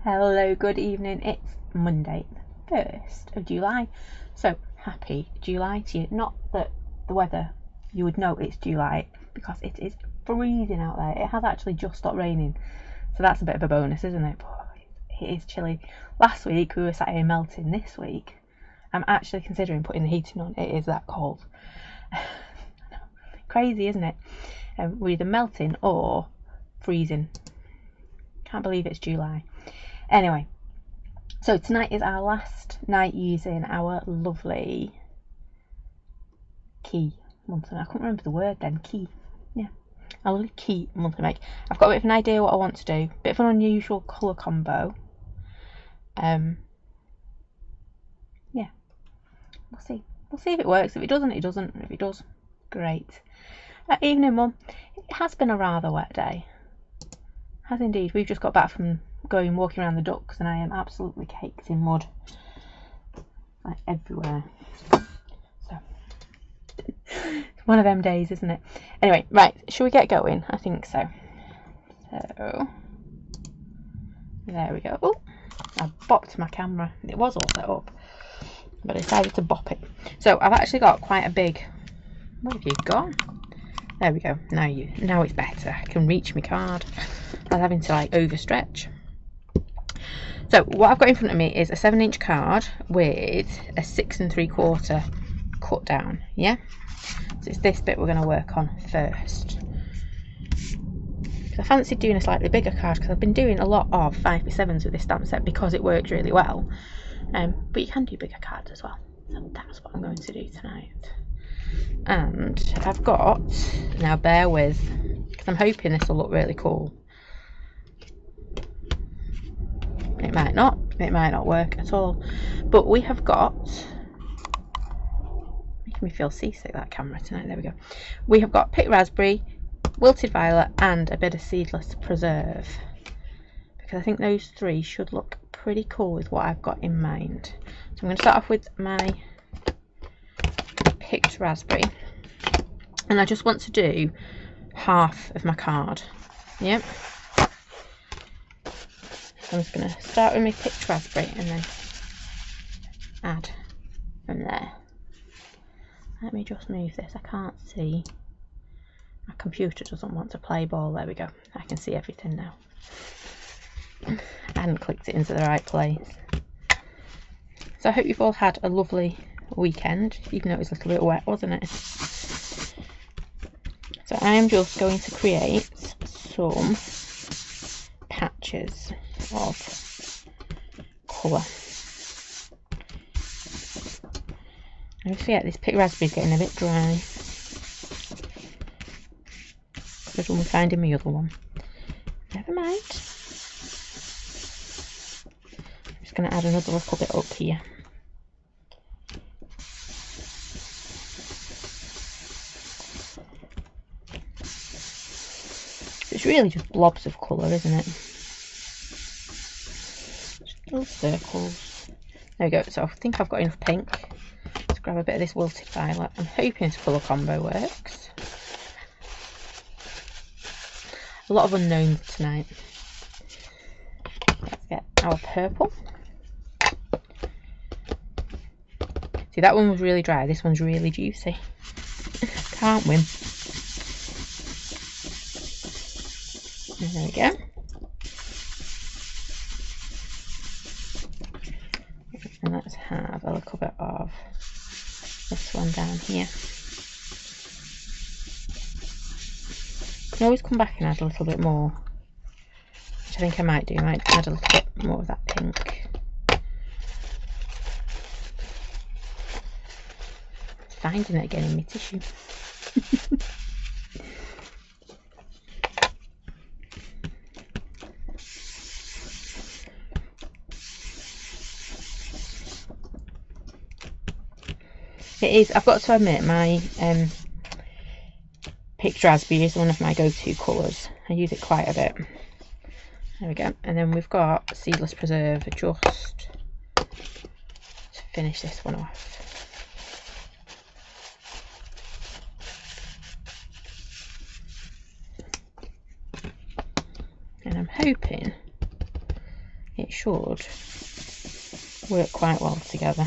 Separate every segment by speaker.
Speaker 1: Hello, good evening. It's Monday, the 1st of July. So, happy July to you. Not that the weather, you would know it's July because it is freezing out there. It has actually just stopped raining. So that's a bit of a bonus, isn't it? But it is chilly. Last week we were sat here melting. This week I'm actually considering putting the heating on. It is that cold. Crazy, isn't it? We're either melting or freezing. Can't believe it's July. Anyway, so tonight is our last night using our lovely key monthly. I couldn't remember the word then. Key. Yeah. Our lovely key monthly make. I've got a bit of an idea what I want to do. Bit of an unusual colour combo. Yeah. We'll see. We'll see if it works. If it doesn't, it doesn't. If it does, great. Evening, Mum. It has been a rather wet day. Has indeed. We've just got back from walking around the ducks and I am absolutely caked in mud. Like everywhere. So it's one of them days, isn't it? Anyway, right, shall we get going? I think so. So there we go. Oh, I bopped my camera. It was all set up, but I decided to bop it. So I've actually got quite a big. What have you got? There we go. Now it's better. I can reach my card. I was having to like overstretch. So what I've got in front of me is a 7-inch card with a 6 3/4 cut down. Yeah. So it's this bit we're going to work on first. I fancied doing a slightly bigger card because I've been doing a lot of 5x7s with this stamp set because it works really well. But you can do bigger cards as well. So that's what I'm going to do tonight. And I've got, now bear with, because I'm hoping this will look really cool. It might not work at all, but we have got, making me feel seasick, that camera tonight. There we go. We have got picked raspberry, wilted violet and a bit of seedless preserve, because I think those three should look pretty cool with what I've got in mind. So I'm going to start off with my picked raspberry, and I just want to do half of my card. Yep. I'm just going to start with my picked raspberry and then add from there. Let me just move this. I can't see. My computer doesn't want to play ball. There we go. I can see everything now. I hadn't clicked it into the right place. So I hope you've all had a lovely weekend, even though it was a little bit wet, wasn't it? So I am just going to create some patches of colour. I always forget this picked raspberry is getting a bit dry. Good when we're finding my other one. Never mind. I'm just going to add another little bit up here. It's really just blobs of colour, isn't it? Just little circles. There we go. So I think I've got enough pink. Let's grab a bit of this wilted violet. I'm hoping this colour combo works. A lot of unknowns tonight. Let's get our purple. See, that one was really dry. This one's really juicy. Can't win. And there we go. And let's have a little bit of this one down here. You can always come back and add a little bit more, which I think I might do. I might add a little bit more of that pink. Finding it again in my tissue. It is, I've got to admit, my picked raspberry is one of my go-to colours. I use it quite a bit. There we go. And then we've got seedless preserve just to finish this one off. And I'm hoping it should work quite well together.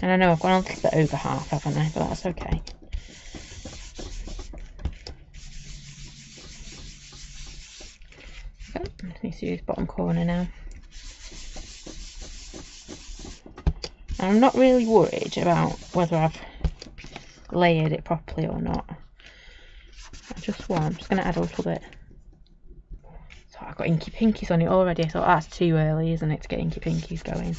Speaker 1: And I know I've gone a little bit over half, haven't I? But that's okay. I just need to use bottom corner now. And I'm not really worried about whether I've layered it properly or not. I'm just going to add a little bit. So I've got inky pinkies on it already. I thought that's too early, isn't it, to get inky pinkies going.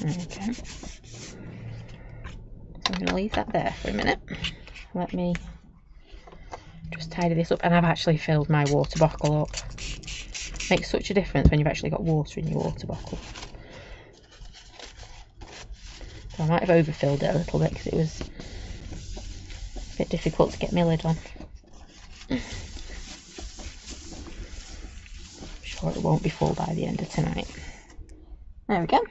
Speaker 1: Okay, so I'm going to leave that there for a minute. Let me just tidy this up, and I've actually filled my water bottle up. Makes such a difference when you've actually got water in your water bottle. So I might have overfilled it a little bit because it was a bit difficult to get my lid on. I'm sure it won't be full by the end of tonight. There we go.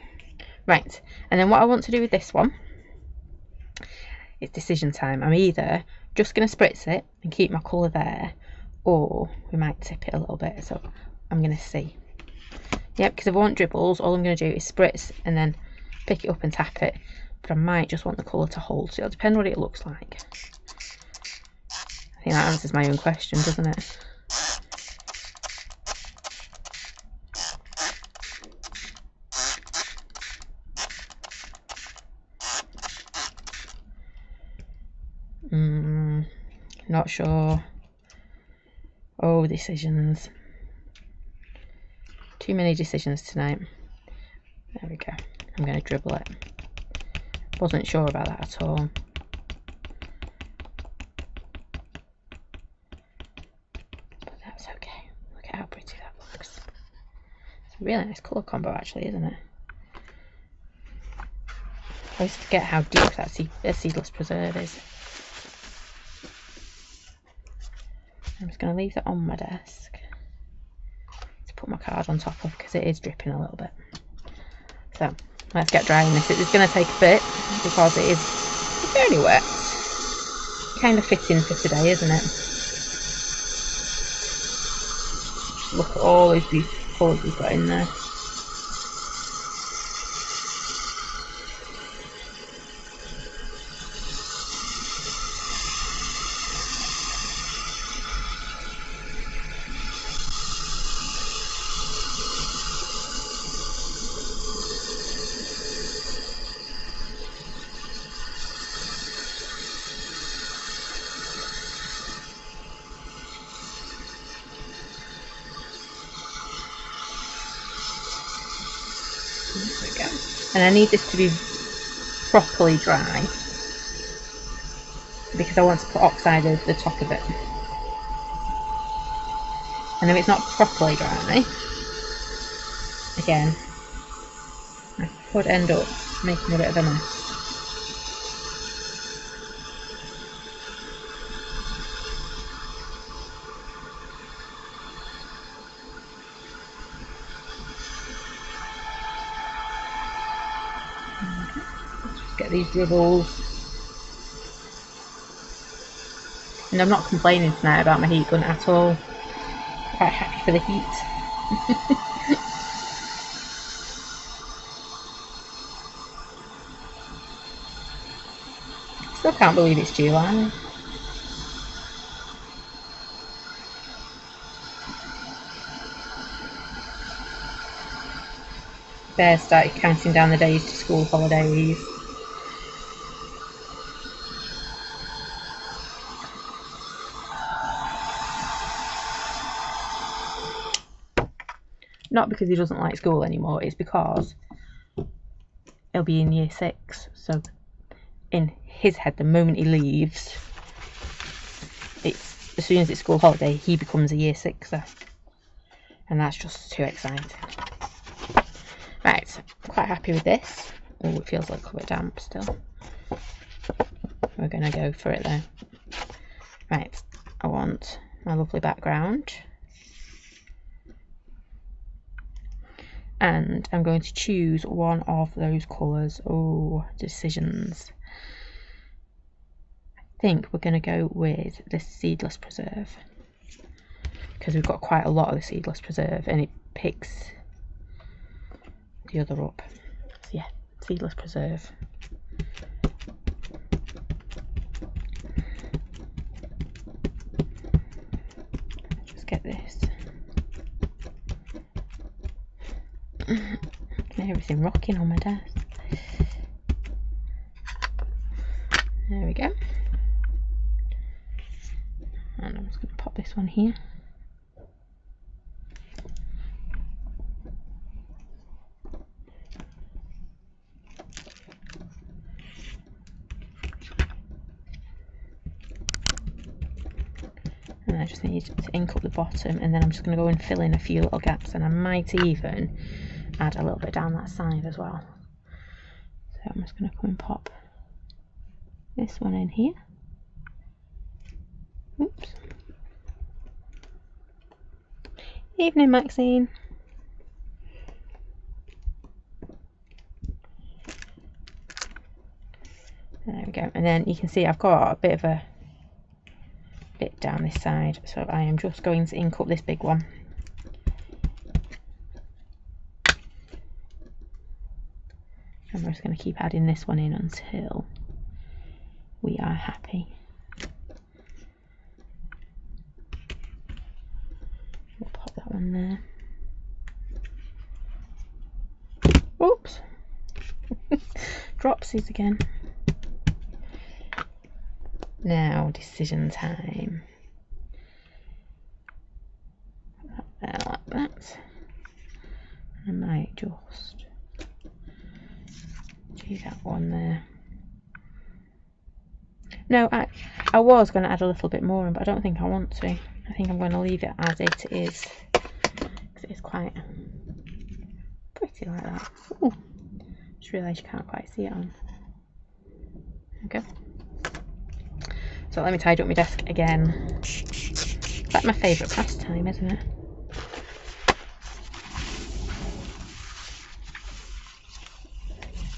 Speaker 1: Right, and then what I want to do with this one is decision time. I'm either just going to spritz it and keep my colour there, or we might tip it a little bit, so I'm going to see. Yep, because if I want dribbles, all I'm going to do is spritz and then pick it up and tap it, but I might just want the colour to hold, so it'll depend what it looks like. I think that answers my own question, doesn't it? Not sure. Oh, decisions. Too many decisions tonight. There we go. I'm going to dribble it. Wasn't sure about that at all. But that's okay. Look at how pretty that looks. It's a really nice colour combo actually, isn't it? I always forget how deep that seedless preserve is. I'm just going to leave that on my desk to put my card on top of, because it is dripping a little bit. So let's get drying this. It's going to take a bit because it is fairly wet. Kind of fitting for today, isn't it? Just look at all those beautiful colours we've got in there. There we go. And I need this to be properly dry because I want to put oxide over the top of it. And if it's not properly dry, again, I could end up making a bit of a mess. Get these dribbles. And I'm not complaining tonight about my heat gun at all. Quite happy for the heat. Still can't believe it's July. Bear started counting down the days to school holidays. Not because he doesn't like school anymore, it's because he'll be in year 6. So in his head, the moment he leaves, it's as soon as it's school holiday, he becomes a year 6er. And that's just too exciting. Right, I'm quite happy with this. Oh, it feels a little bit damp still. We're going to go for it though. Right, I want my lovely background and I'm going to choose one of those colours. Oh, decisions. I think we're going to go with the Seedless Preserve, because we've got quite a lot of the Seedless Preserve and it picks the other up. So yeah, Seedless Preserve. Just get this. Everything rocking on my desk. There we go. And I'm just going to pop this one here. And I just need to ink up the bottom, and then I'm just going to go and fill in a few little gaps, and I might even add a little bit down that side as well. So I'm just going to come and pop this one in here. Oops. Evening, Maxine. There we go. And then you can see I've got a bit of a bit down this side, so I am just going to ink up this big one. And we're just going to keep adding this one in until we are happy. We'll pop that one there. Oops! Dropsies again. Now, decision time. Put that there like that. I might just do that one there. No, I was going to add a little bit more in, but I don't think I want to. I think I'm going to leave it as it is, because it is quite pretty like that. Ooh, just realised you can't quite see it on. Okay. So let me tidy up my desk again. It's like my favourite pastime, isn't it?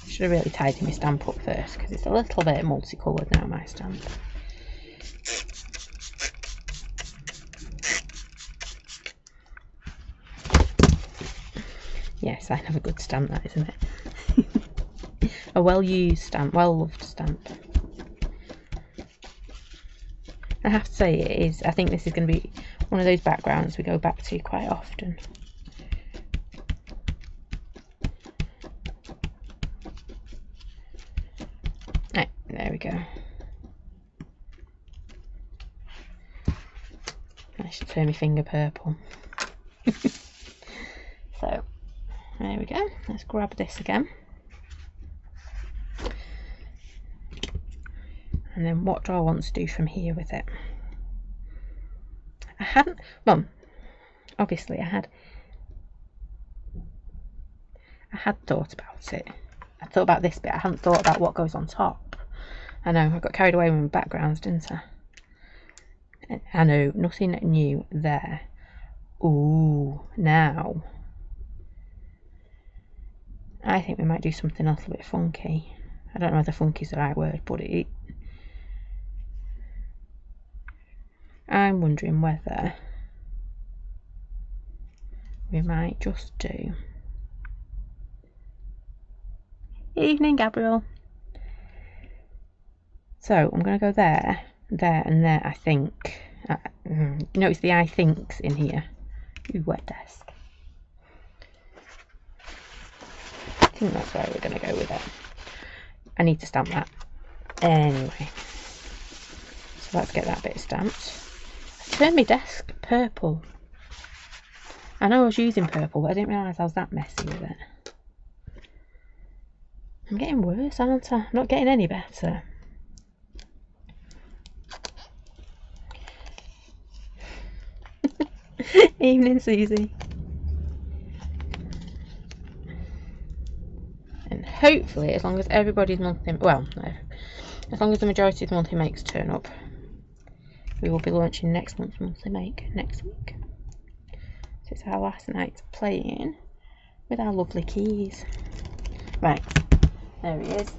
Speaker 1: Should have really tidied my stamp up first, because it's a little bit multicoloured now, my stamp. Yeah, sign of a good stamp, that, isn't it? A well-used stamp, well-loved stamp. I have to say, it is. I think this is going to be one of those backgrounds we go back to quite often. Right, there we go. I should turn my finger purple. So, there we go. Let's grab this again. And then what do I want to do from here with it? I hadn't, well, obviously I had thought about it. I thought about this bit, I hadn't thought about what goes on top. I know, I got carried away with my backgrounds, didn't I? I know, nothing new there. Ooh, now I think we might do something else a bit funky. I don't know whether funky is the right word, but I'm wondering whether we might just do... Evening, Gabriel. So I'm going to go there, there and there, I think. Notice the I thinks in here. Ooh, wet desk. I think that's where we're going to go with it. I need to stamp that. Anyway. So let's get that bit stamped. I turned my desk purple. I know I was using purple, but I didn't realise I was that messy with it. I'm getting worse, aren't I? I'm not getting any better. Evening, Susie. And hopefully, as long as everybody's monthly, well, no, as long as the majority of the monthly makes turn up, we will be launching next month's monthly make next week. So it's our last night playing with our lovely keys. Right, there he is.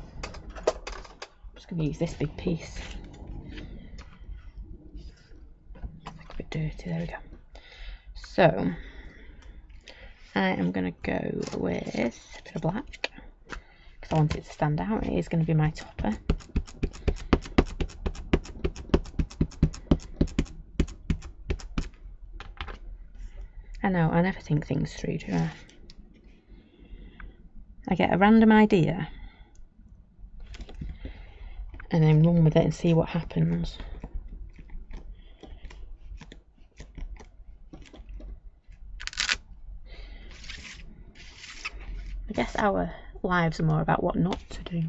Speaker 1: I'm just going to use this big piece. It's a bit dirty, there we go. So, I am going to go with a bit of black, because I want it to stand out. It is going to be my topper. I know, I never think things through, do I? I get a random idea and then run with it and see what happens. I guess our lives are more about what not to do.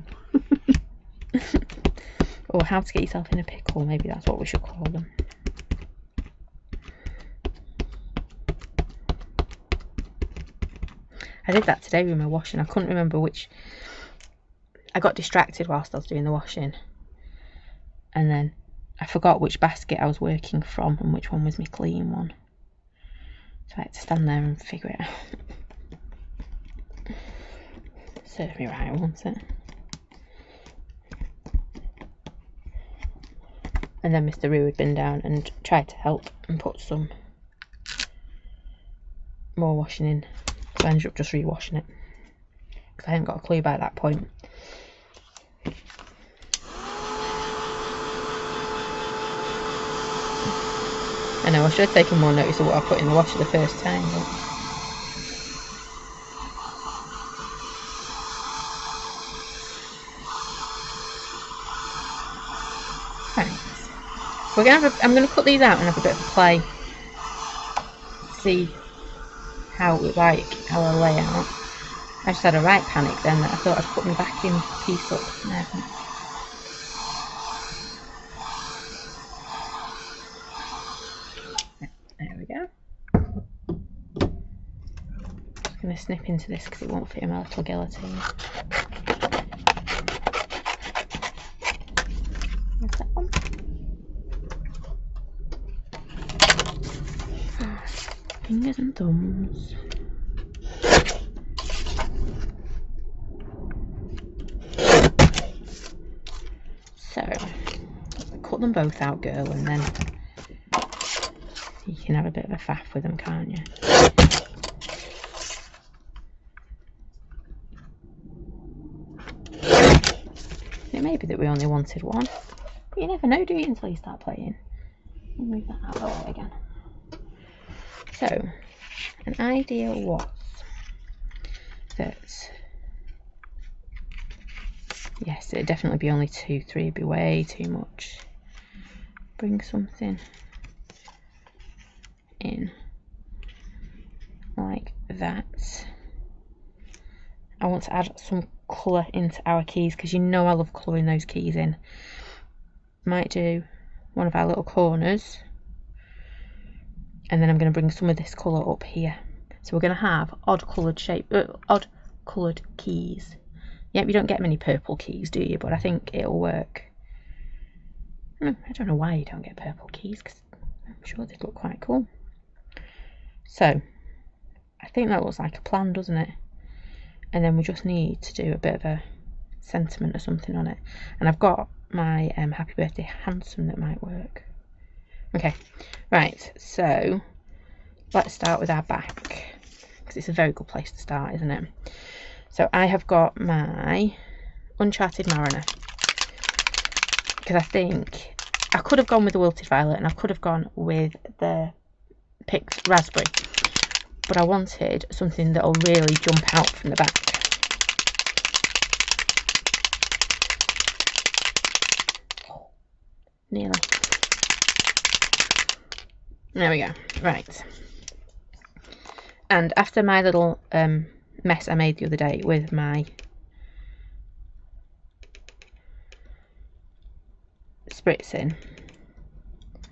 Speaker 1: Or how to get yourself in a pickle, maybe that's what we should call them. I did that today with my washing. I couldn't remember which. I got distracted whilst I was doing the washing, and then I forgot which basket I was working from and which one was my clean one. So I had to stand there and figure it out. Served me right, won't it? And then Mr. Roo had been down and tried to help and put some more washing in. So I ended up just re-washing it, because I hadn't got a clue by that point. I know, I should have taken more notice of what I put in the washer the first time, but... Right. We're gonna have I'm gonna cut these out and have a bit of a play. See how we like our layout. I just had a right panic then that I thought I'd put my vacuum piece up. No, I haven't. There we go. Just going to snip into this because it won't fit in my little guillotine. There's that one. Fingers and thumbs. So, cut them both out, girl, and then you can have a bit of a faff with them, can't you? It may be that we only wanted one, but you never know, do you, until you start playing. I'll move that out of the way again. So, an idea was that, yes, it'd definitely be only 2, 3 would be way too much. Bring something in like that. I want to add some colour into our keys, because you know I love colouring those keys in. Might do one of our little corners, and then I'm going to bring some of this colour up here. So we're going to have odd coloured keys. Yep, you don't get many purple keys, do you? But I think it'll work. I don't know why you don't get purple keys, because I'm sure they'd look quite cool. So I think that looks like a plan, doesn't it? And then we just need to do a bit of a sentiment or something on it. And I've got my Happy Birthday Handsome that might work. Okay, right, so let's start with our back, because it's a very good place to start, isn't it? So I have got my Uncharted Mariner, because I think I could have gone with the Wilted Violet and I could have gone with the picked Raspberry, but I wanted something that'll really jump out from the back. Oh, nearly. There we go. Right. And after my little mess I made the other day with my spritzing,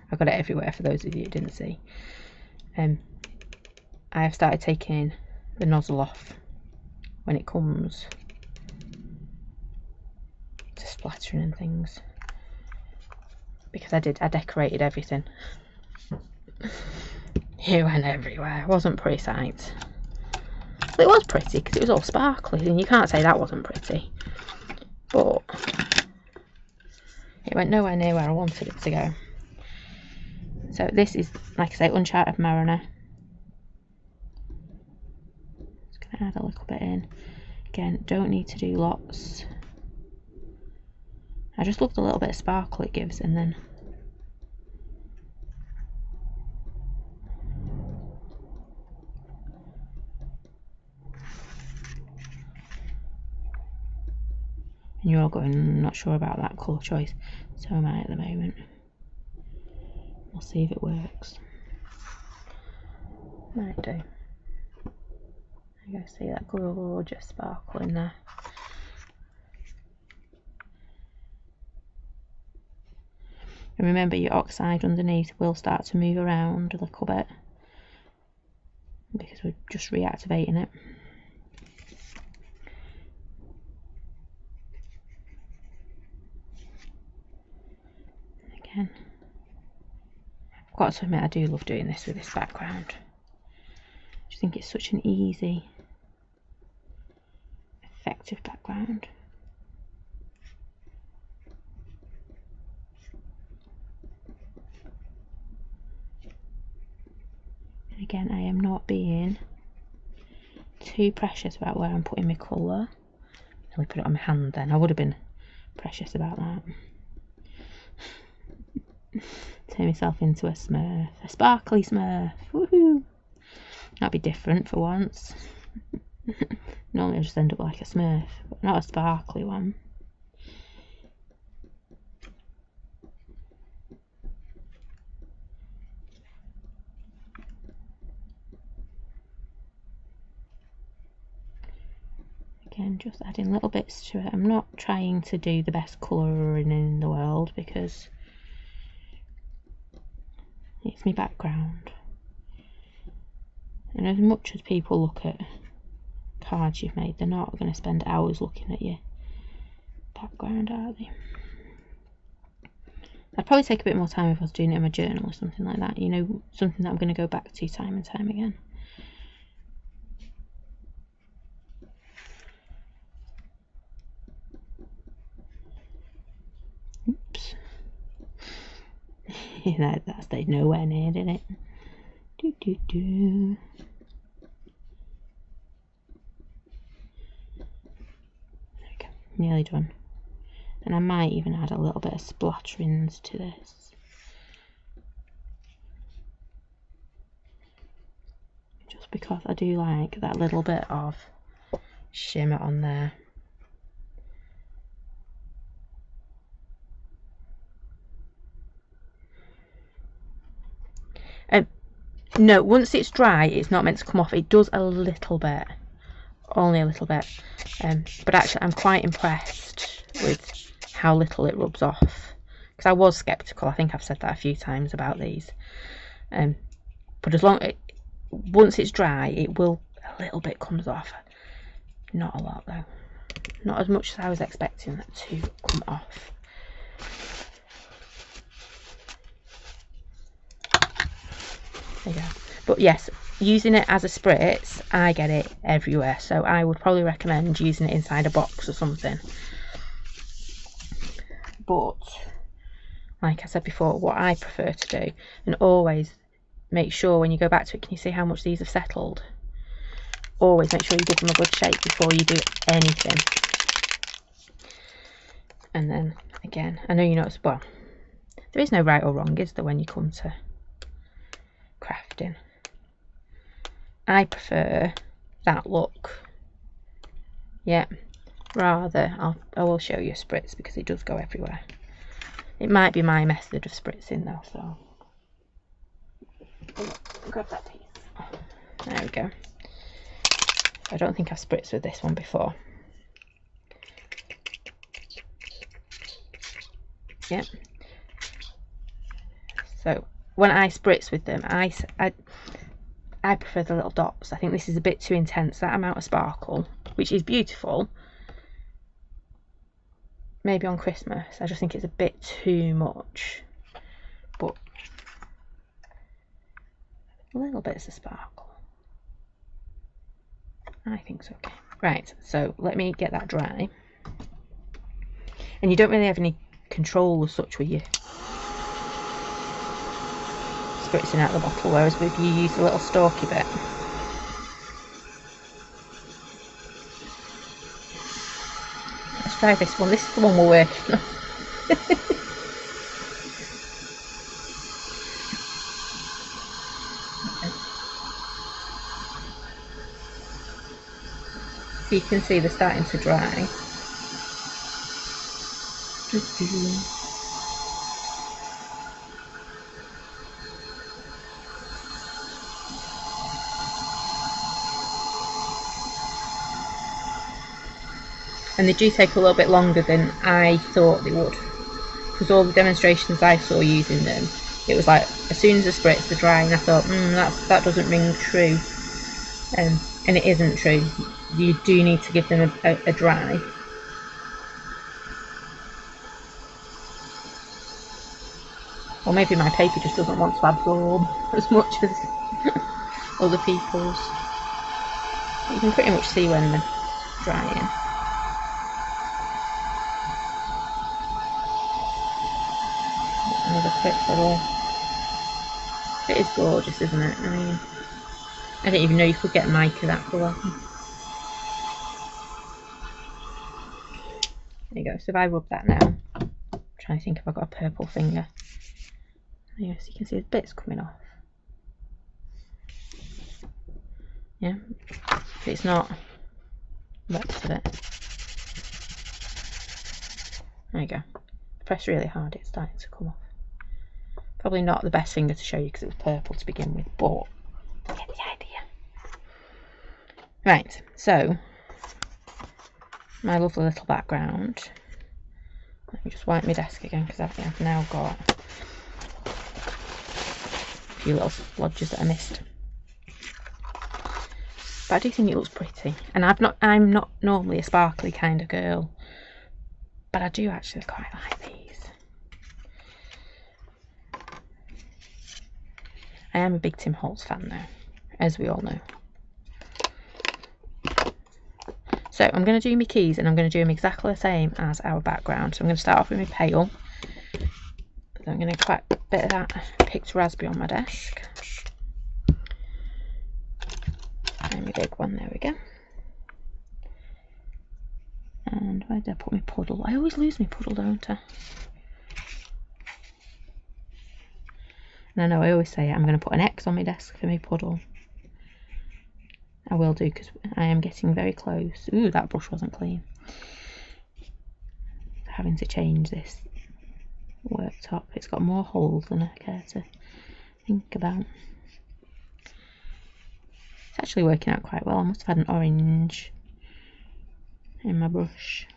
Speaker 1: I've got it everywhere for those of you who didn't see. I have started taking the nozzle off when it comes to splattering and things, because I decorated everything. Here and everywhere. It wasn't a pretty sight. Well, it was pretty because it was all sparkly, and you can't say that wasn't pretty. But it went nowhere near where I wanted it to go. So this is, like I say, Uncharted Mariner. Just going to add a little bit in. Again, don't need to do lots. I just love the little bit of sparkle it gives, and then and you're all going, not sure about that colour choice. So am I at the moment. We'll see if it works. Might do. You guys see that gorgeous sparkle in there. And remember, your oxide underneath will start to move around a little bit because we're just reactivating it. Again, I've got to admit, I do love doing this with this background. I just think it's such an easy, effective background. And again, I am not being too precious about where I'm putting my colour. Let me put it on my hand then. I would have been precious about that. Turn myself into a smurf. A sparkly smurf. Woohoo! That'd be different for once. Normally I just end up like a smurf, but not a sparkly one. Again, just adding little bits to it. I'm not trying to do the best colouring in the world because it's my background. And as much as people look at cards you've made, they're not going to spend hours looking at your background, are they? I'd probably take a bit more time if I was doing it in my journal or something like that. You know, something that I'm going to go back to time and time again. Oops. That stayed nowhere near, did it? Do do do. There we go. Nearly done. And I might even add a little bit of splatterings to this. Just because I do like that little bit of shimmer on there. No, once it's dry, it's not meant to come off. It does a little bit, only a little bit. But actually, I'm quite impressed with how little it rubs off. Because I was sceptical. I think I've said that a few times about these. But once it's dry, it will, a little bit comes off. Not a lot though. Not as much as I was expecting that to come off. There you go. But yes, using it as a spritz, I get it everywhere. So I would probably recommend using it inside a box or something. But like I said before, what I prefer to do, and always make sure when you go back to it, can you see how much these have settled? Always make sure you give them a good shake before you do anything. And then again, I know you notice, well, there is no right or wrong, is there, when you come to crafting? I prefer that look. Yeah, rather, I will show you a spritz because it does go everywhere. It might be my method of spritzing though, so grab that piece. There we go. I don't think I've spritzed with this one before. Yep. So when I spritz with them, I prefer the little dots. I think this is a bit too intense, that amount of sparkle, which is beautiful. Maybe on Christmas, I just think it's a bit too much. But little bits of sparkle. I think so, okay. Right, so let me get that dry. And you don't really have any control as such with your spritzing out the bottle, whereas if you use a little stalky bit. Let's try this one. This is the one we're working on. So you can see they're starting to dry. And they do take a little bit longer than I thought they would, because all the demonstrations I saw using them, it was like as soon as the spritz are dry, and I thought that doesn't ring true, and it isn't true. You do need to give them a dry. Or maybe my paper just doesn't want to absorb as much as other people's. You can pretty much see when they're drying. Another quick little. It is gorgeous, isn't it? I mean, I didn't even know you could get mica that colour. There you go. So if I rub that now, I'm trying to think if I've got a purple finger. Yes, you can see the bits coming off. Yeah, but it's not lots of it. There you go. Press really hard, it's starting to come off. Probably not the best finger to show you because it was purple to begin with, but you get the idea. Right, so my lovely little background. Let me just wipe my desk again because I've now got a few little splodges that I missed. But I do think it looks pretty, and I'm not normally a sparkly kind of girl, but I do actually quite like these. I am a big Tim Holtz fan now, as we all know. So I'm going to do my keys, and I'm going to do them exactly the same as our background. So I'm going to start off with my pale. I'm going to crack a bit of that picked raspberry on my desk. And my big one, there we go. And where did I put my puddle? I always lose my puddle, don't I? And I know I always say I'm going to put an X on my desk for my puddle. I will do because I am getting very close. Ooh, that brush wasn't clean. Having to change this worktop. It's got more holes than I care to think about. It's actually working out quite well. I must have had an orange in my brush.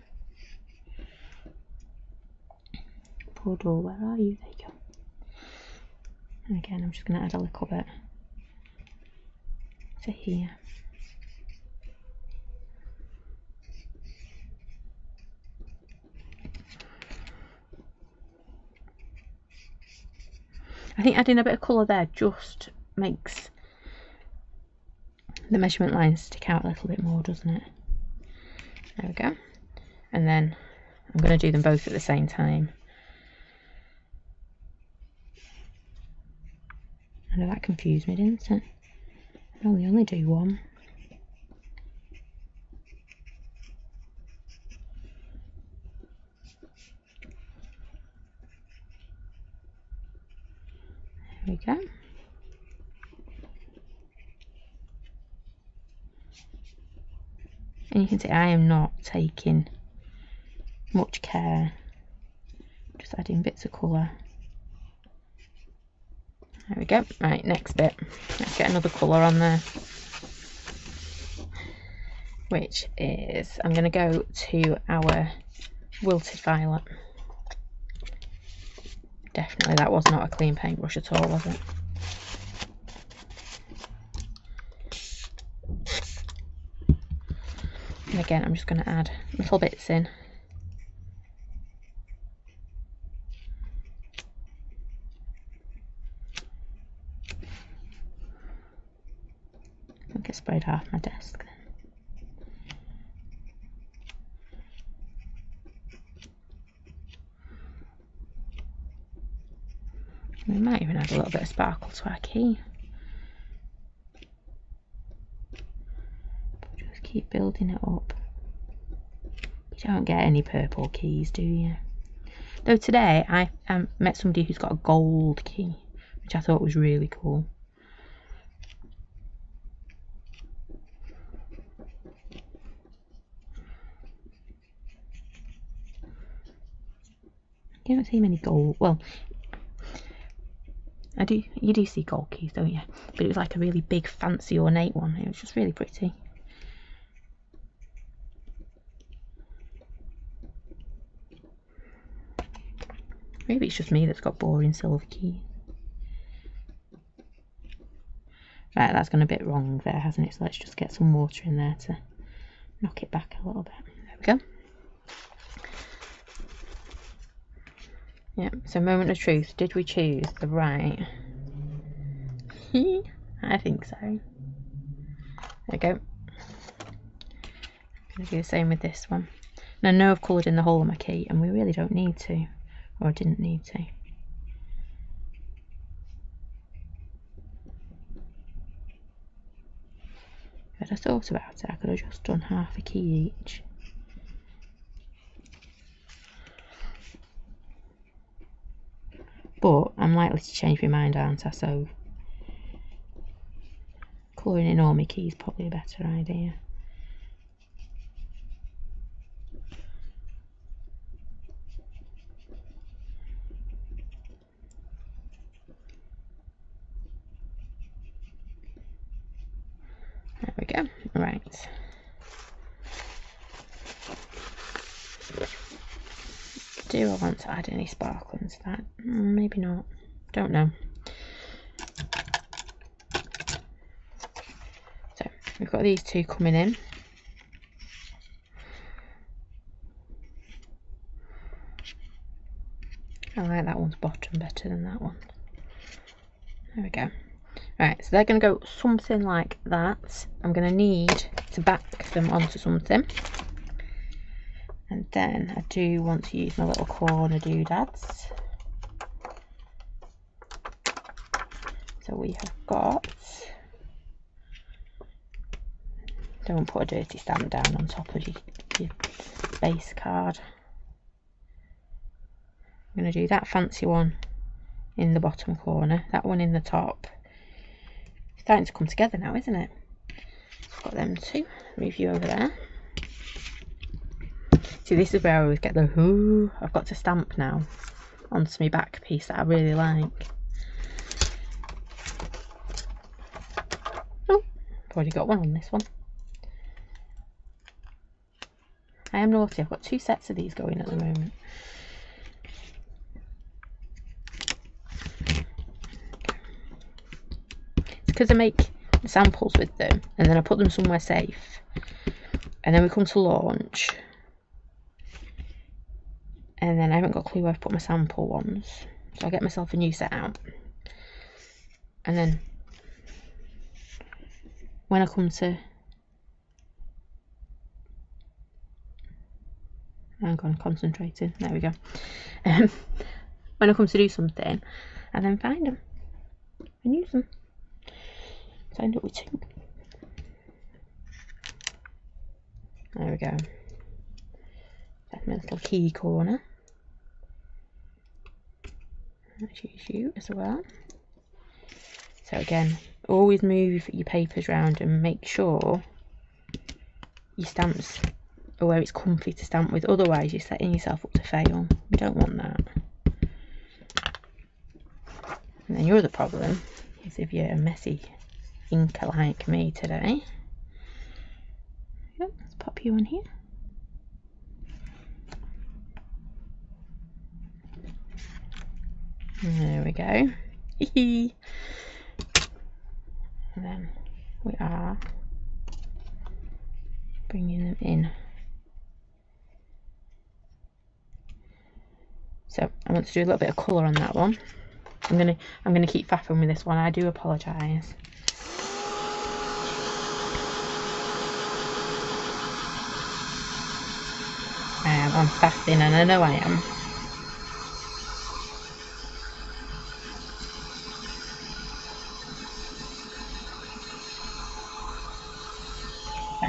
Speaker 1: Puddle, where are you? There you go. And again, I'm just going to add a little bit to here. I think adding a bit of colour there just makes the measurement lines stick out a little bit more, doesn't it? There we go. And then I'm going to do them both at the same time. I know that confused me, didn't it? I only do one. There we go. And you can see I am not taking much care, just adding bits of colour. There we go. Right, next bit. Let's get another colour on there, which is, I'm going to go to our wilted violet. Definitely that was not a clean paintbrush at all, was it? And again, I'm just going to add little bits in. I think I sprayed half my desk then. We might even add a little bit of sparkle to our key. Just keep building it up. You don't get any purple keys, do you? Though today I met somebody who's got a gold key, which I thought was really cool. You don't see many gold. Well, you do see gold keys, don't you? But it was like a really big, fancy, ornate one. It was just really pretty. Maybe it's just me that's got boring silver keys. Right, that's gone a bit wrong there, hasn't it? So let's just get some water in there to knock it back a little bit. There we go. Yeah, so moment of truth. Did we choose the right? I think so. There we go. I'm going to do the same with this one. Now I know I've coloured in the whole of my key and we really don't need to. Or I didn't need to. Had I thought about it, I could have just done half a key each. But I'm likely to change my mind, aren't I? So colouring in all my keys is probably a better idea. There we go. Right. Do I want to add any sparkling to that? Maybe not. Don't know. So we've got these two coming in. I like that one's bottom better than that one. There we go. Right, so they're going to go something like that. I'm going to need to back them onto something. And then I do want to use my little corner doodads. So we have got, don't put a dirty stamp down on top of your base card. I'm going to do that fancy one in the bottom corner, that one in the top. It's starting to come together now, isn't it? I've got them two. Move you over there. See, this is where I always get the ooh, I've got to stamp now onto my back piece that I really like. Oh, I've already got one on this one. I am naughty, I've got two sets of these going at the moment. It's because I make samples with them and then I put them somewhere safe. And then we come to launch. And then I haven't got a clue where I've put my sample ones. So I get myself a new set out. And then when I come to, hang on, concentrating, there we go. When I come to do something, I then find them and use them. So I end up with two. There we go. That's my little key corner. Let's use you as well. So again, always move your papers around and make sure your stamps are where it's comfy to stamp with, otherwise you're setting yourself up to fail. You don't want that. And then your other problem is if you're a messy inker like me today. Yep, let's pop you on here. There we go. And then we are bringing them in. So I want to do a little bit of colour on that one. I'm gonna keep faffing with this one. I do apologise. I'm faffing, and I know I am.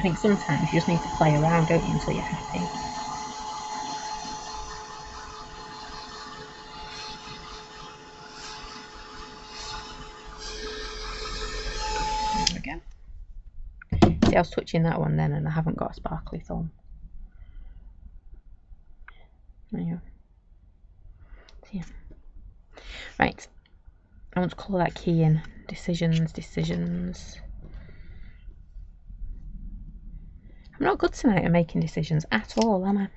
Speaker 1: think sometimes you just need to play around, don't you, until you're happy. There we go. See, I was touching that one then and I haven't got a sparkly thumb. There you go. So, yeah. Right. I want to colour that key in. Decisions. I'm not good tonight at making decisions at all, am I? I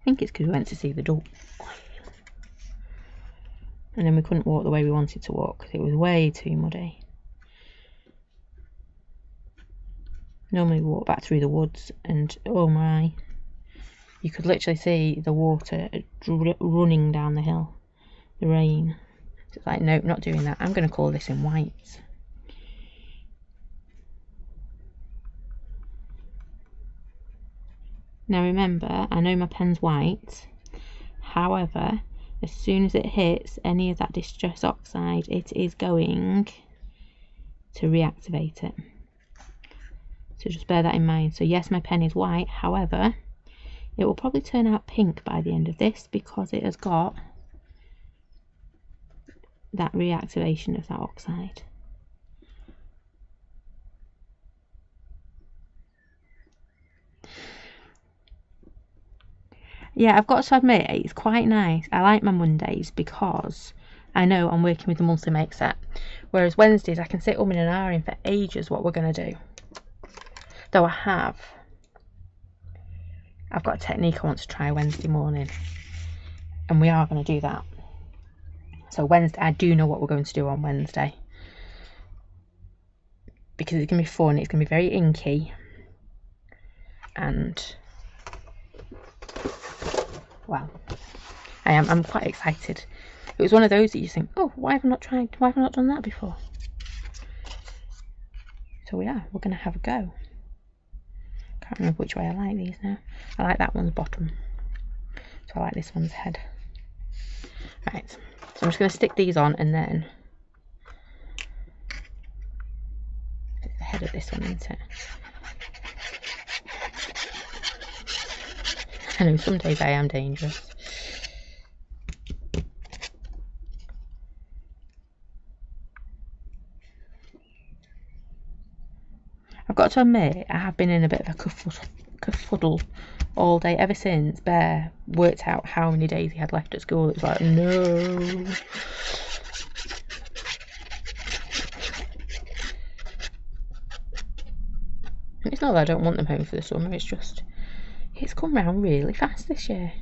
Speaker 1: think it's because we went to see the duck. And then we couldn't walk the way we wanted to walk because it was way too muddy. Normally we walk back through the woods and oh my, you could literally see the water running down the hill, the rain. So it's like, nope, not doing that. I'm going to colour this in white. Now remember, I know my pen's white, however, as soon as it hits any of that distress oxide, it is going to reactivate it. So just bear that in mind. So yes, my pen is white, however, it will probably turn out pink by the end of this because it has got that reactivation of that oxide. Yeah, I've got to admit, it's quite nice. I like my Mondays because I know I'm working with the monthly make set. Whereas Wednesdays, I can sit in and ahhing for ages what we're going to do. Though I've got a technique I want to try Wednesday morning. And we are going to do that. So Wednesday, I do know what we're going to do on Wednesday. Because it's going to be fun. It's going to be very inky. And well, I'm quite excited. It was one of those that you think, oh, why have I not done that before? So we're going to have a go. Can't remember which way I like these now. I like that one's bottom. So I like this one's head. Right, so I'm just going to stick these on and then it's the head of this one, isn't it? I know some days I am dangerous. I've got to admit, I have been in a bit of a kerfuddle all day ever since Bear worked out how many days he had left at school. It was like, no. And it's not that I don't want them home for the summer, it's just, it's come round really fast this year.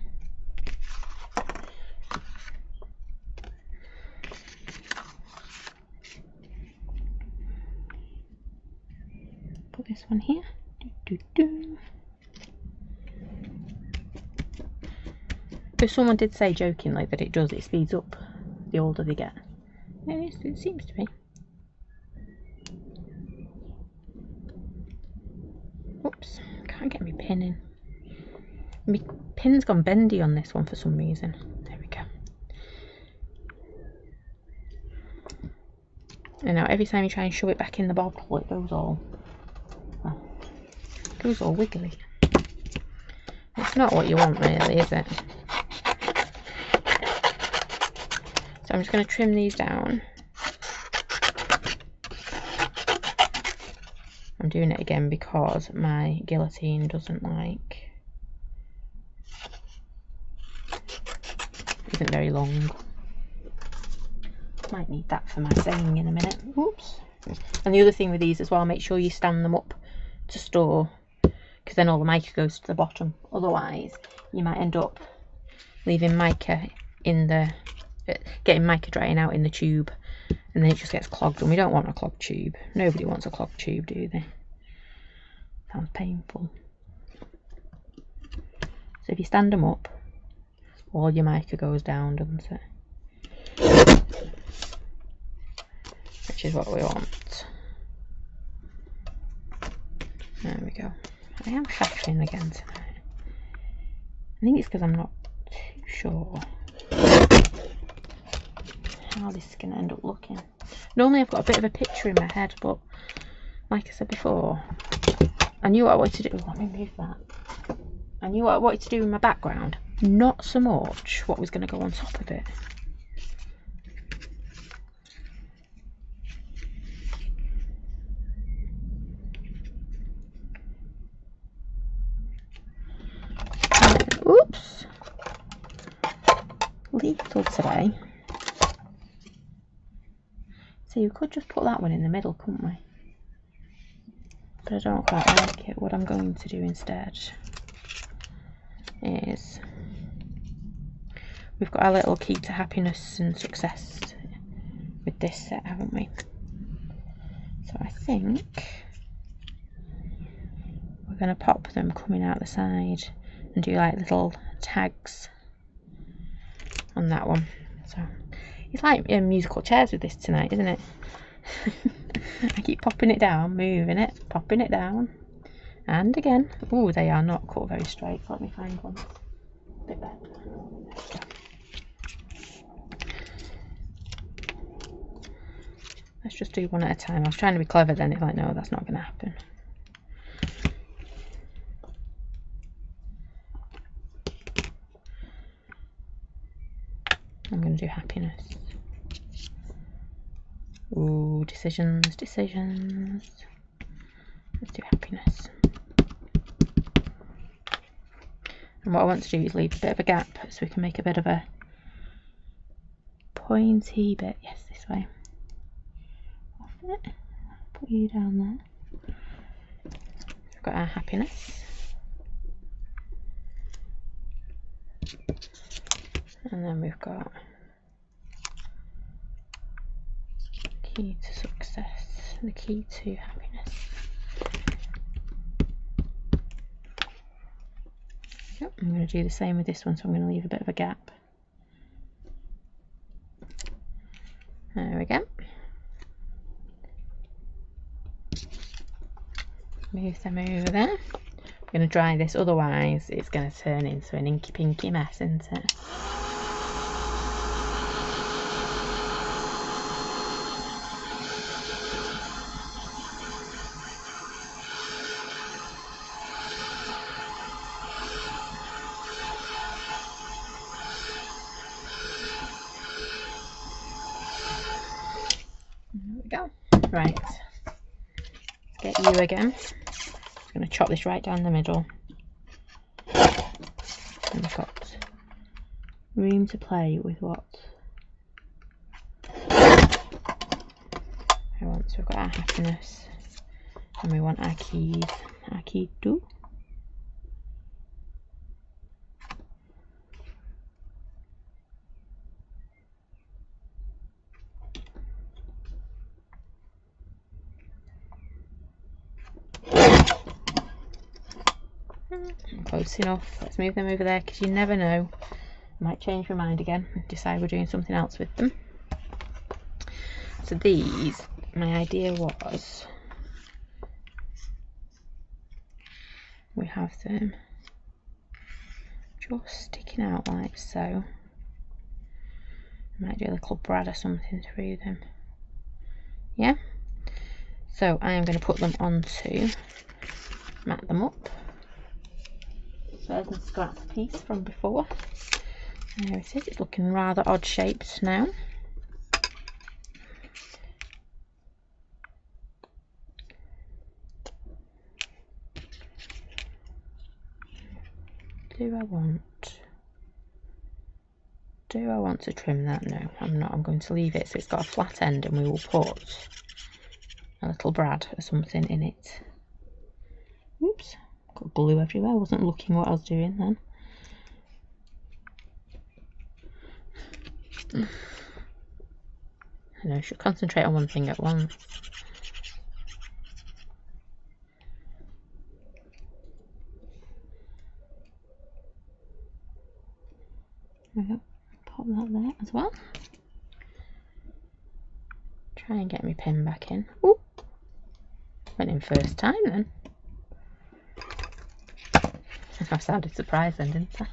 Speaker 1: Put this one here. If someone did say jokingly that it speeds up the older they get. It seems to be. Oops, can't get my pin in. My pin's gone bendy on this one for some reason. There we go. And now every time you try and shove it back in the bottle, it goes all wiggly. It's not what you want really, is it? So I'm just going to trim these down. I'm doing it again because my guillotine isn't very long. Might need that for my saying in a minute. Oops. And the other thing with these as well, make sure you stand them up to store, because then all the mica goes to the bottom. Otherwise, you might end up leaving mica in the, getting mica drying out in the tube, and then it just gets clogged, and we don't want a clogged tube. Nobody wants a clogged tube, do they? Sounds painful. So if you stand them up, all your mica goes down, doesn't it? Which is what we want. There we go. I am shattering again tonight. I think it's because I'm not too sure how this is going to end up looking. Normally I've got a bit of a picture in my head, but like I said before, I knew what I wanted to do. Let me move that. I knew what I wanted to do in my background, not so much what was going to go on top of it. Oops. Lethal today. So you could just put that one in the middle, couldn't we? But I don't quite like it. What I'm going to do instead is, we've got our little key to happiness and success with this set, haven't we? So I think we're going to pop them coming out the side and do like little tags on that one. So it's like musical chairs with this tonight, isn't it? I keep popping it down, moving it, popping it down, and again. Oh, they are not cut very straight. Let me find one a bit better. Let's just do one at a time. I was trying to be clever then. It's like, no, that's not going to happen. I'm going to do happiness. Ooh, decisions, decisions. Let's do happiness. And what I want to do is leave a bit of a gap so we can make a bit of a pointy bit. Yes, this way. Off it. Put you down there. We've got our happiness. And then we've got key to success, the key to happiness. Yep, I'm going to do the same with this one, so I'm going to leave a bit of a gap. There we go. Move them over there. I'm going to dry this, otherwise it's going to turn into an inky pinky mess, isn't it? There we go. Right, let's get you again. I'm going to chop this right down the middle. And we've got room to play with what I want. So we've got our happiness and we want our keys. Our key too. Close enough. Let's move them over there because you never know. I might change my mind again and decide we're doing something else with them. So these, my idea was, we have them just sticking out like so. I might do a little brad or something through them. Yeah. So I am going to put them onto, mat them up. So there's a scrap piece from before. There it is. It's looking rather odd shaped now. Do I want to trim that? No, I'm not. I'm going to leave it so it's got a flat end, and we will put a little brad or something in it. Oops, got glue everywhere. I wasn't looking what I was doing then. I know, I should concentrate on one thing at once. Pop that there as well. Try and get my pin back in. Ooh, went in first time then. I sounded surprised then, didn't I?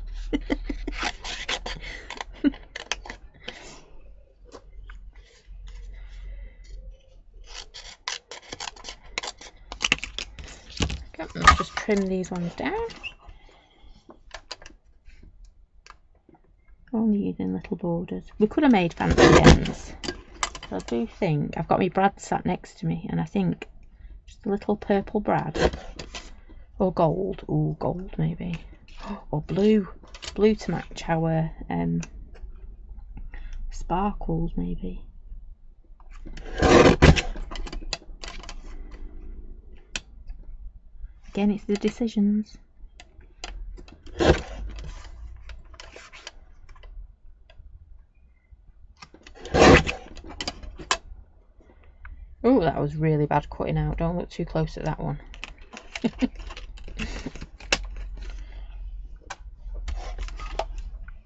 Speaker 1: Okay, let's just trim these ones down. Only using little borders. We could have made fancy ends. So I do think I've got my brad sat next to me, and I think just a little purple brad. Or gold. Ooh, gold maybe. Or blue. Blue to match our sparkles maybe. Again, it's the decisions. Oh, that was really bad cutting out. Don't look too close at that one.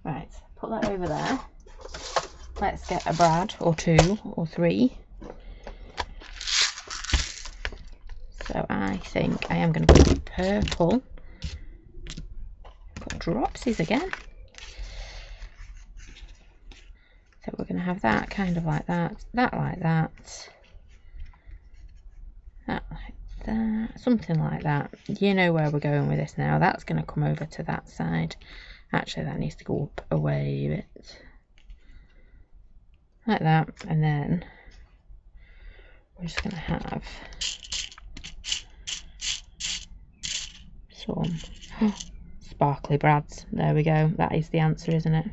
Speaker 1: Right, put that over there. Let's get a brad or 2 or 3. So I think I am going to put purple. Got dropsies again. So we're going to have that kind of like that, that like that, that like that, something like that. You know where we're going with this now. That's going to come over to that side. Actually, that needs to go up away a bit. Like that. And then we're just going to have some sparkly brads. There we go. That is the answer, isn't it?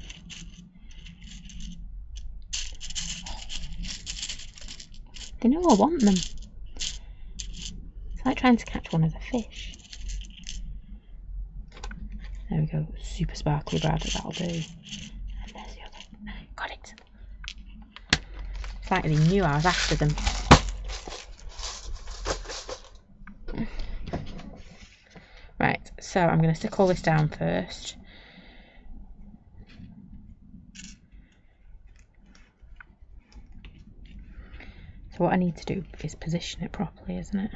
Speaker 1: They know I want them. It's like trying to catch one of the fish. There we go. Super sparkly brad. That'll do. And there's the other. Got it. It's like they knew I was after them. Right, so I'm going to stick all this down first. So what I need to do is position it properly, isn't it?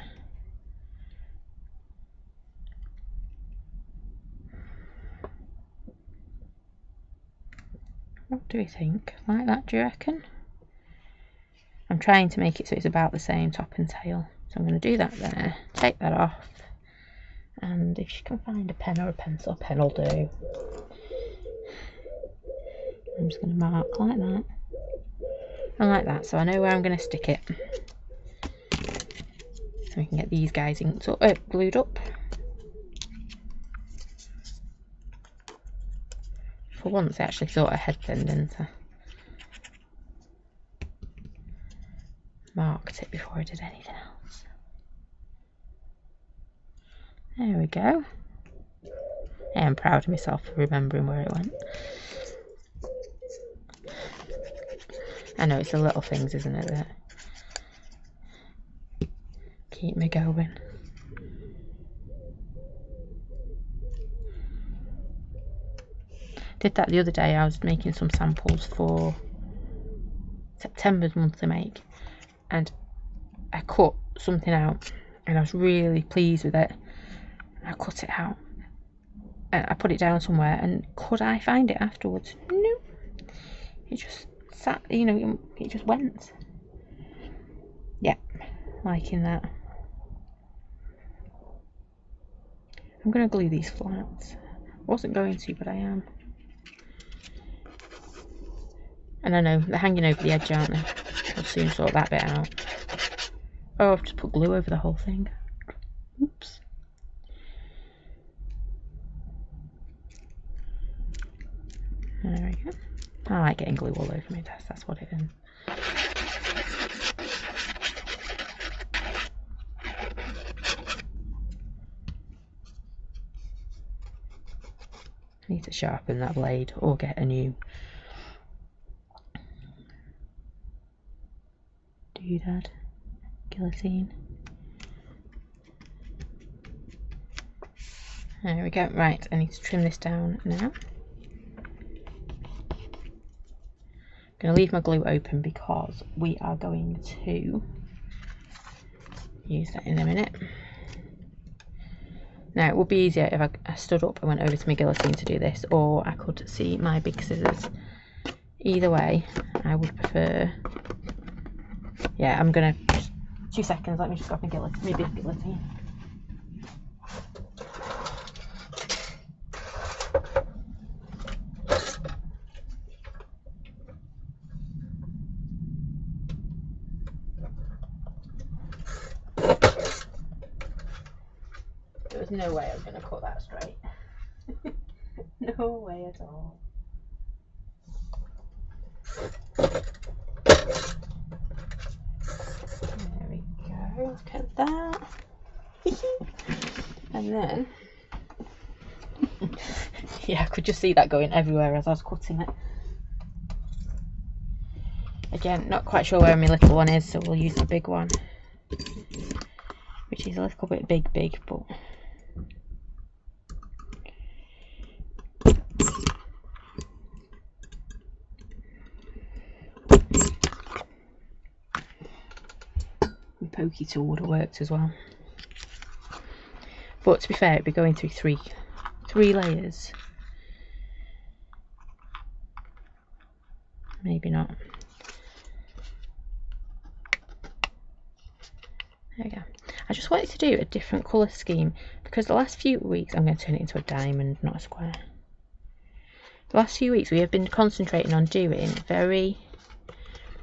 Speaker 1: What do we think? Like that, do you reckon? I'm trying to make it so it's about the same top and tail. So I'm going to do that there, take that off, and if you can find a pen or a pencil, a pen will do. I'm just going to mark like that. And like that, so I know where I'm going to stick it. So we can get these guys inked up, glued up. For once I actually thought ahead then, didn't I? Marked it before I did anything else. There we go. I am proud of myself for remembering where it went. I know it's the little things, isn't it, that keep me going. Did that the other day. I was making some samples for September's monthly make, and I cut something out and I was really pleased with it. I cut it out and I put it down somewhere, and could I find it afterwards? No. It just sat, you know, it just went. Yeah, liking that. I'm going to glue these flats. I wasn't going to, but I am. And I know they're hanging over the edge, aren't they? I'll soon sort that bit out. Oh, I've just put glue over the whole thing. Oops. There we go. I like getting glue all over my desk, that's what it is. I need to sharpen that blade or get a new doodad guillotine. There we go. Right, I need to trim this down now. I'm going to leave my glue open because we are going to use that in a minute. Now, it would be easier if I stood up and went over to my guillotine to do this, or I could see my big scissors. Either way, I would prefer... Yeah, I'm going to... 2 seconds, let me just grab my big guillotine. There was no way I was going to cut that straight. No way at all. There we go, look at that. And then, yeah, I could just see that going everywhere as I was cutting it. Again, not quite sure where my little one is, so we'll use the big one, which is a little bit big, but my pokey tool would have worked as well. But to be fair, it'd be going through three layers. Maybe not. There we go. I just wanted to do a different colour scheme because the last few weeks, I'm going to turn it into a diamond, not a square. The last few weeks we have been concentrating on doing very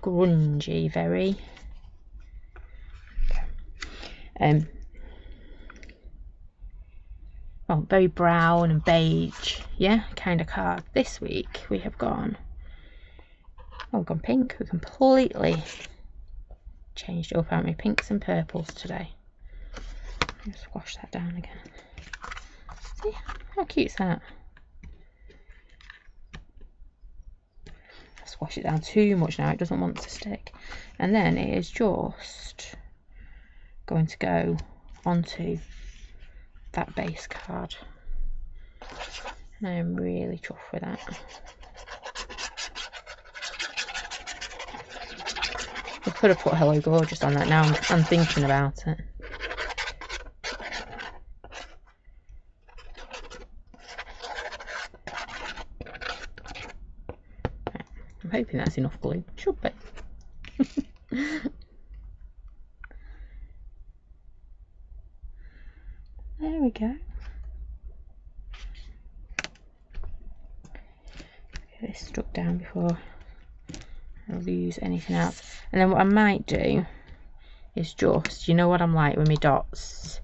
Speaker 1: grungy, very well, very brown and beige, yeah, kind of card. This week we have gone, oh, we've gone pink. We completely changed it up, haven't we? Pinks and purples today. Just wash that down again. See, how cute is that? Let's wash it down too much now, it doesn't want to stick. And then it is just going to go onto that base card. And I am really chuffed with that. We could have put Hello Gorgeous on that now, I'm thinking about it. I'm hoping that's enough glue. Should be. There we go. Get this stuck down before I lose anything else. And then what I might do is just, you know what I'm like with my dots.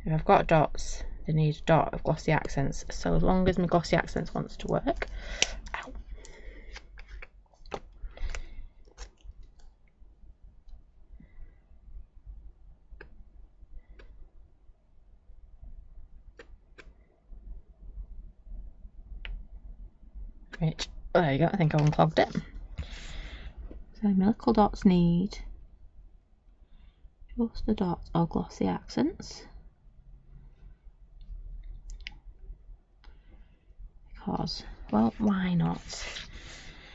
Speaker 1: If I've got dots, they need a dot of glossy accents. So as long as my glossy accents wants to work. Ow. Right, there you go, I think I unclogged it. So my little dots need just the dots of glossy accents. Because, well, why not?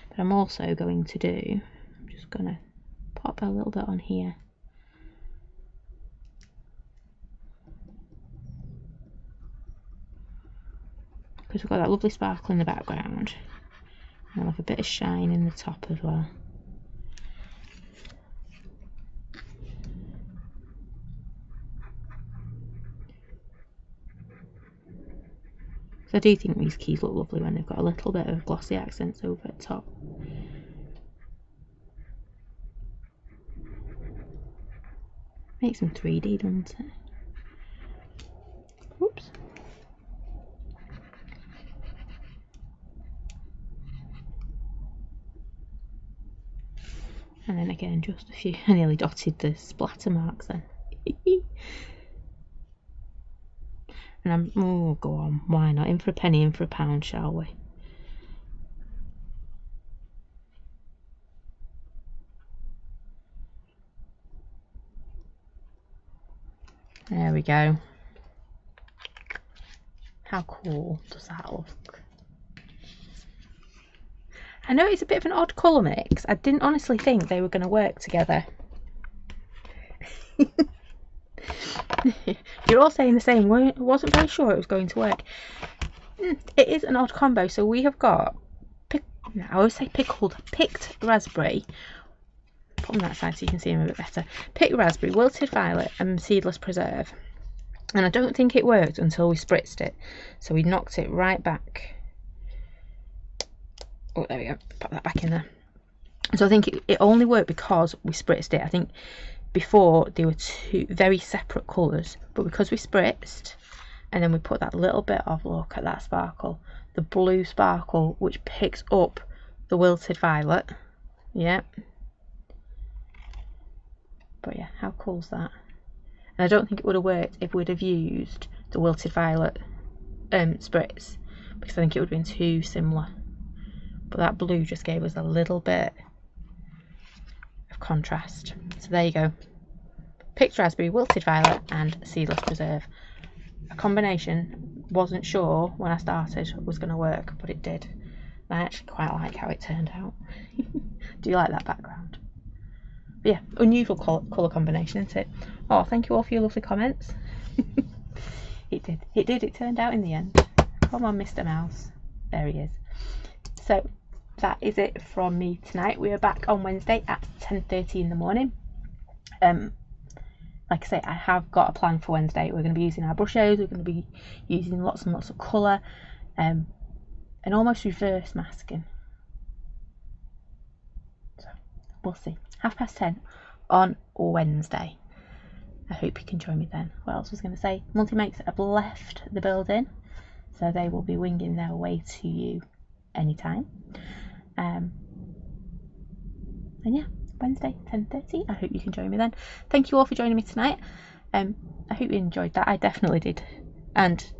Speaker 1: But I'm also going to do, I'm just going to pop a little bit on here. Because we've got that lovely sparkle in the background. And I'll have a bit of shine in the top as well. So I do think these keys look lovely when they've got a little bit of glossy accents over the top. Makes them 3D, doesn't it? Oops. And then again, just a few. I nearly dotted the splatter marks then. And I'm, oh, go on, why not? In for a penny, in for a pound, shall we? There we go. How cool does that look? I know it's a bit of an odd colour mix. I didn't honestly think they were going to work together. You're all saying the same. Wasn't very sure it was going to work. It is an odd combo. So we have got, I always say picked raspberry. Put on that side so you can see them a bit better. Picked raspberry, wilted violet, and seedless preserve. And I don't think it worked until we spritzed it. So we knocked it right back. Oh, there we go. Pop that back in there. So I think it only worked because we spritzed it. I think before they were two very separate colours, but because we spritzed and then we put that little bit of, look at that sparkle, the blue sparkle which picks up the wilted violet. Yeah. But yeah, how cool's that? And I don't think it would have worked if we'd have used the wilted violet spritz, because I think it would have been too similar. But that blue just gave us a little bit of contrast. So there you go. Picked raspberry, wilted violet, and seedless preserve. A combination, wasn't sure when I started was going to work, but it did. And I actually quite like how it turned out. Do you like that background? But yeah, unusual colour combination, isn't it? Oh, thank you all for your lovely comments. It did. It turned out in the end. Come on, Mr. Mouse. There he is. So that is it from me tonight. We are back on Wednesday at 10:30 in the morning. Like I say, I have got a plan for Wednesday. We're going to be using our brushes. We're going to be using lots and lots of colour, and almost reverse masking. So we'll see. 10:30 on Wednesday. I hope you can join me then. What else was I going to say? Multi-makes have left the building, so they will be winging their way to you anytime. And yeah, Wednesday 10:30. I hope you can join me then. Thank you all for joining me tonight. I hope you enjoyed that. I definitely did. And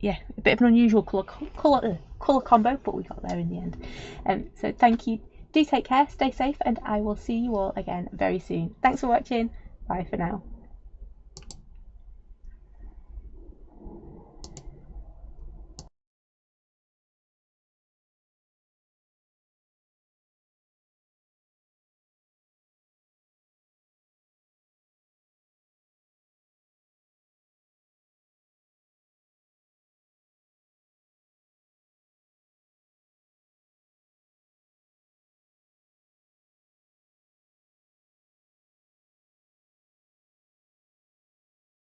Speaker 1: yeah, a bit of an unusual colour combo, but we got there in the end. So thank you. Do take care, stay safe, and I will see you all again very soon. Thanks for watching. Bye for now.